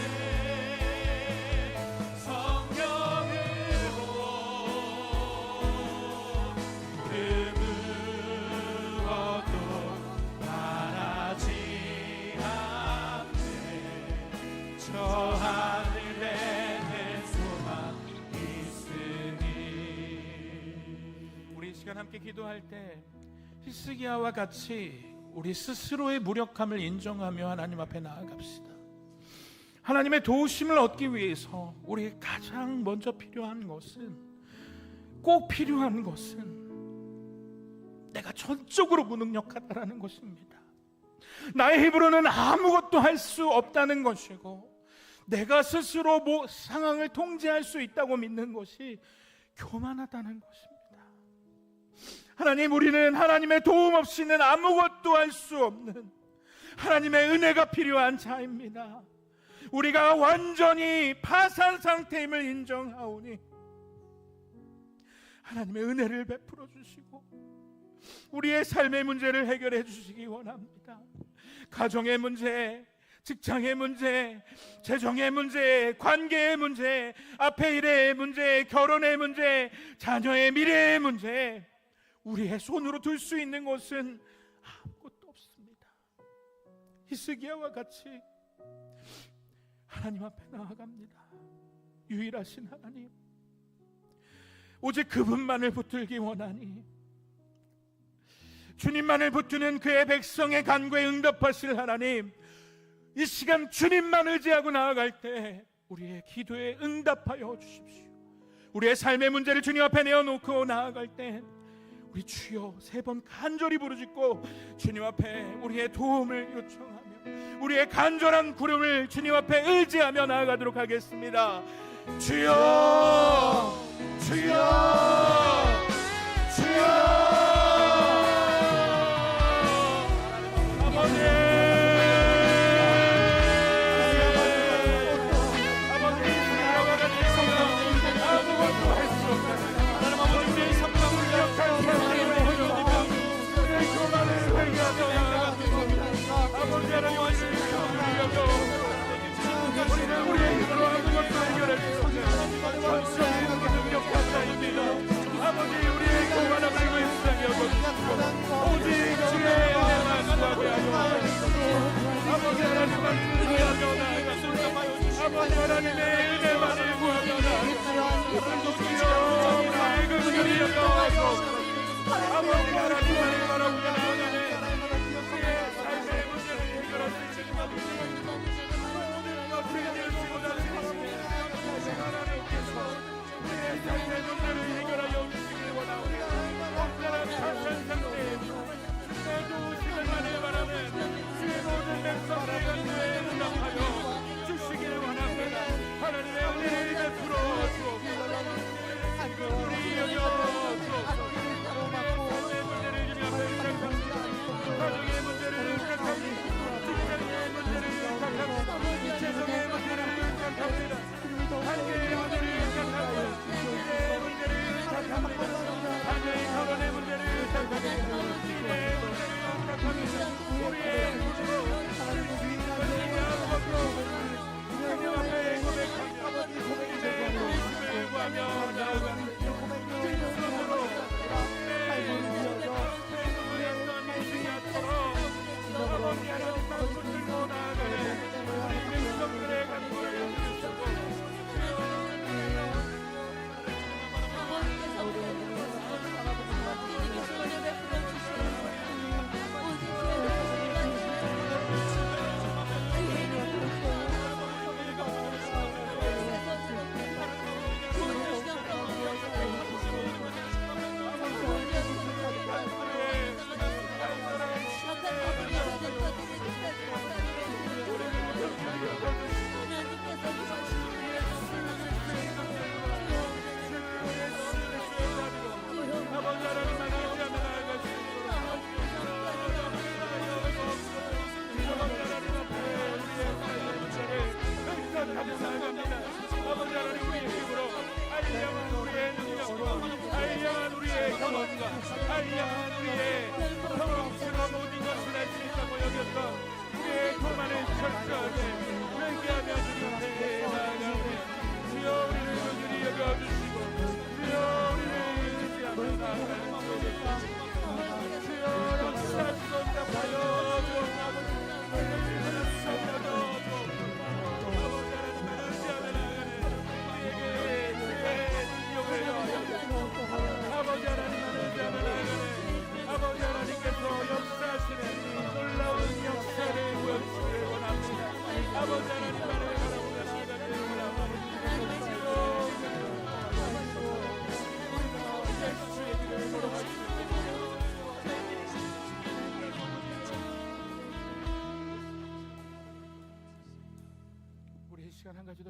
성령으로 그 무엇도 바라지 않네 저 하늘에 내 소망 있으니. 우리 이 시간 함께 기도할 때 히스기야와 같이 우리 스스로의 무력함을 인정하며 하나님 앞에 나아갑시다. 하나님의 도우심을 얻기 위해서 우리 가장 먼저 필요한 것은 꼭 필요한 것은 내가 전적으로 무능력하다라는 것입니다. 나의 힘으로는 아무것도 할 수 없다는 것이고 내가 스스로 상황을 통제할 수 있다고 믿는 것이 교만하다는 것입니다. 하나님, 우리는 하나님의 도움 없이는 아무것도 할 수 없는 하나님의 은혜가 필요한 자입니다. 우리가 완전히 파산 상태임을 인정하오니 하나님의 은혜를 베풀어 주시고 우리의 삶의 문제를 해결해 주시기 원합니다. 가정의 문제, 직장의 문제, 재정의 문제, 관계의 문제, 앞의 일의 문제, 결혼의 문제, 자녀의 미래의 문제, 우리의 손으로 둘 수 있는 것은 아무것도 없습니다. 히스기야와 같이 하나님 앞에 나아갑니다. 유일하신 하나님, 오직 그분만을 붙들기 원하니 주님만을 붙드는 그의 백성의 간구에 응답하실 하나님, 이 시간 주님만 의지하고 나아갈 때 우리의 기도에 응답하여 주십시오. 우리의 삶의 문제를 주님 앞에 내어놓고 나아갈 때 우리 주여 3번 간절히 부르짖고 주님 앞에 우리의 도움을 요청하며 우리의 간절한 구름을 주님 앞에 의지하며 나아가도록 하겠습니다. 주여, 주여, 주여. 우리의 힘으로 아무것도 해결할 수 없는 전적으로 능력한 자입니다.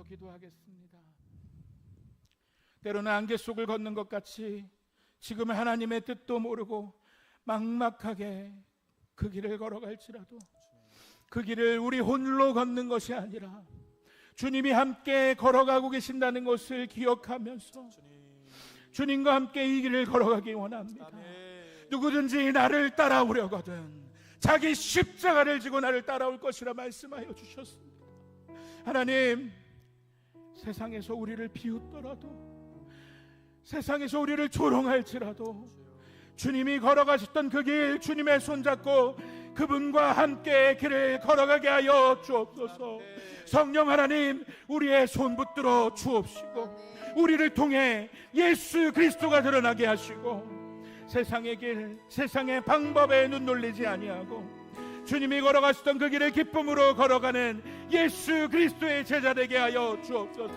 기도하겠습니다. 때로는 안개 속을 걷는 것 같이 지금 하나님의 뜻도 모르고 막막하게 그 길을 걸어갈지라도 그 길을 우리 홀로 걷는 것이 아니라 주님이 함께 걸어가고 계신다는 것을 기억하면서 주님과 함께 이 길을 걸어가기 원합니다. 누구든지 나를 따라오려거든 자기 십자가를 지고 나를 따라올 것이라 말씀하여 주셨습니다. 하나님, 세상에서 우리를 비웃더라도 세상에서 우리를 조롱할지라도 주님이 걸어가셨던 그 길 주님의 손잡고 그분과 함께 길을 걸어가게 하여 주옵소서. 성령 하나님, 우리의 손 붙들어 주옵시고 우리를 통해 예수 그리스도가 드러나게 하시고 세상의 길, 세상의 방법에 눈 놀리지 아니하고 주님이 걸어가셨던 그 길을 기쁨으로 걸어가는 예수 그리스도의 제자 되게 하여 주옵소서.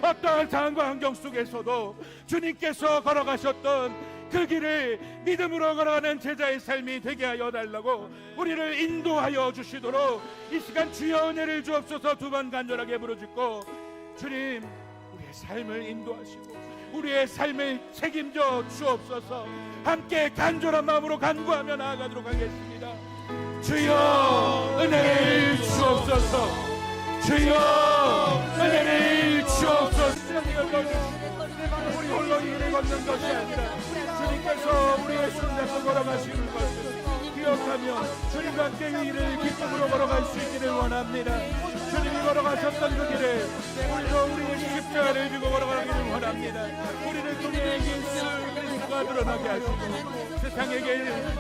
어떠한 상황과 환경 속에서도 주님께서 걸어가셨던 그 길을 믿음으로 걸어가는 제자의 삶이 되게 하여 달라고 우리를 인도하여 주시도록 이 시간 주여 은혜를 주옵소서. 두 번 간절하게 부르짖고 주님, 우리의 삶을 인도하시고 우리의 삶을 책임져 주옵소서. 함께 간절한 마음으로 간구하며 나아가도록 하겠습니다. 주여 은혜를 주옵소서. 주여 은혜를 주옵소서. 우리 홀로 이 길을 걷는 것이 아니라 주님께서 우리의 손잡고 걸어가시는 것을 기억하며 주님과 함께 이 길을 기쁨으로 걸어갈 수 있기를 원합니다. 주님이 걸어가셨던 그 길을 우리도 우리의 십자가를 지고 걸어가기를 원합니다. 우리를 통해 예수 그리스도가 드러나게 하시고 세상의 길,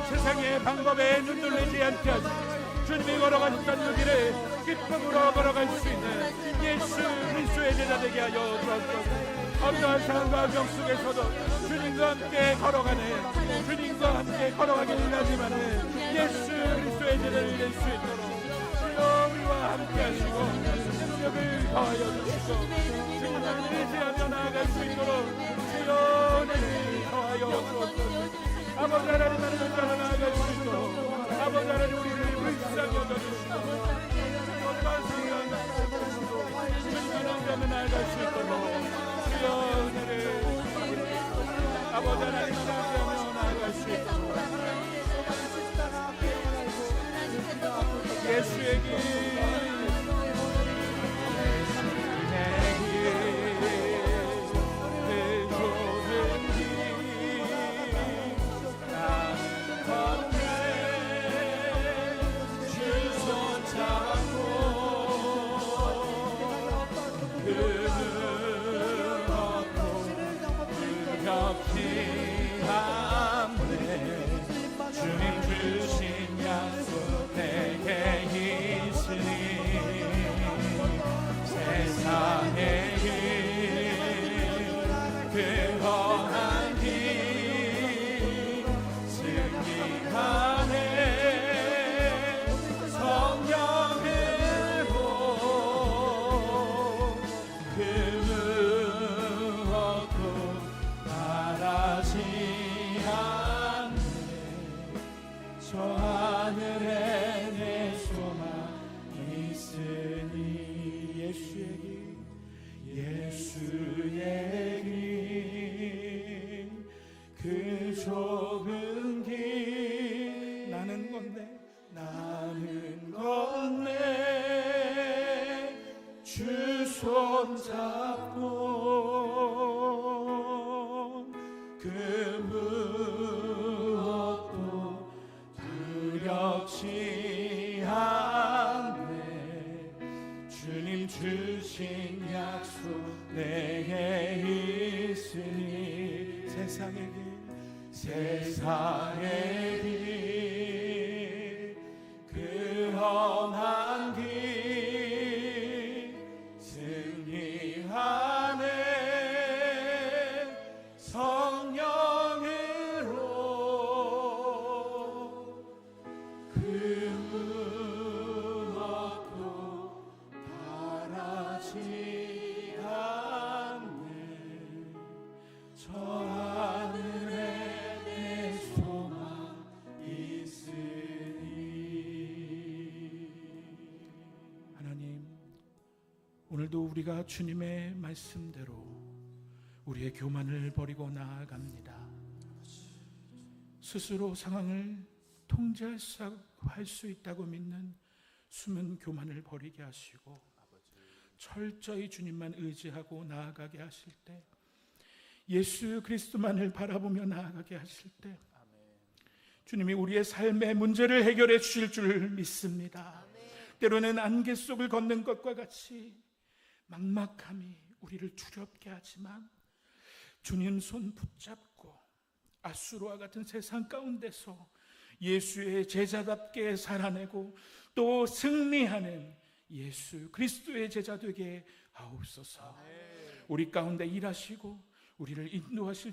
세상의 방법에 눈 돌리지 않게 하시고 주님이 걸어가셨던 그 길을 기쁨으로 걸어갈 수 있는 예수 그리스도의 제자 되게 하여 주옵소서. 어떠한 상황과 병 속에서도 주님과 함께 걸어가는, 주님과 함께 걸어가기는 하지만은 예수 그리스도의 제자를 낼 수 있도록 주여 우리와 함께 하시고 능력을 더하여 주시고 주님을 의지하며 나아갈 수 있도록 주여 은혜를 더하여 주옵소서. 아버지 하나님만을 따라 나아갈 수 있도록 아버지 하나님 우리를 불쌍히 여겨주시고 어떠한 상황과 주님을 의지하며 나아갈 수 있도록 주여 은혜를 아버지 하나님을 의지하며 나아갈 수 있도록 예수의 길 주신 약속 내게 있으니 세상의 길 그 험한 길 승리하네 성령으로 그 무엇도 바라지 않네 저 하늘에 내 소망 있으니 우리가 주님의 말씀대로 우리의 교만을 버리고 나아갑니다. 스스로 상황을 통제할 수 있다고 믿는 숨은 교만을 버리게 하시고 철저히 주님만 의지하고 나아가게 하실 때, 예수 그리스도만을 바라보며 나아가게 하실 때 주님이 우리의 삶의 문제를 해결해 주실 줄 믿습니다. 때로는 안개 속을 걷는 것과 같이 막막함이 우리를 두렵게 하지만 주님 손 붙잡고 아수르와 같은 세상 가운데서 예수의 제자답게 살아내고 또 승리하는 예수 그리스도의 제자 되게 하옵소서. 우리 가운데 일하시고 우리를 인도하실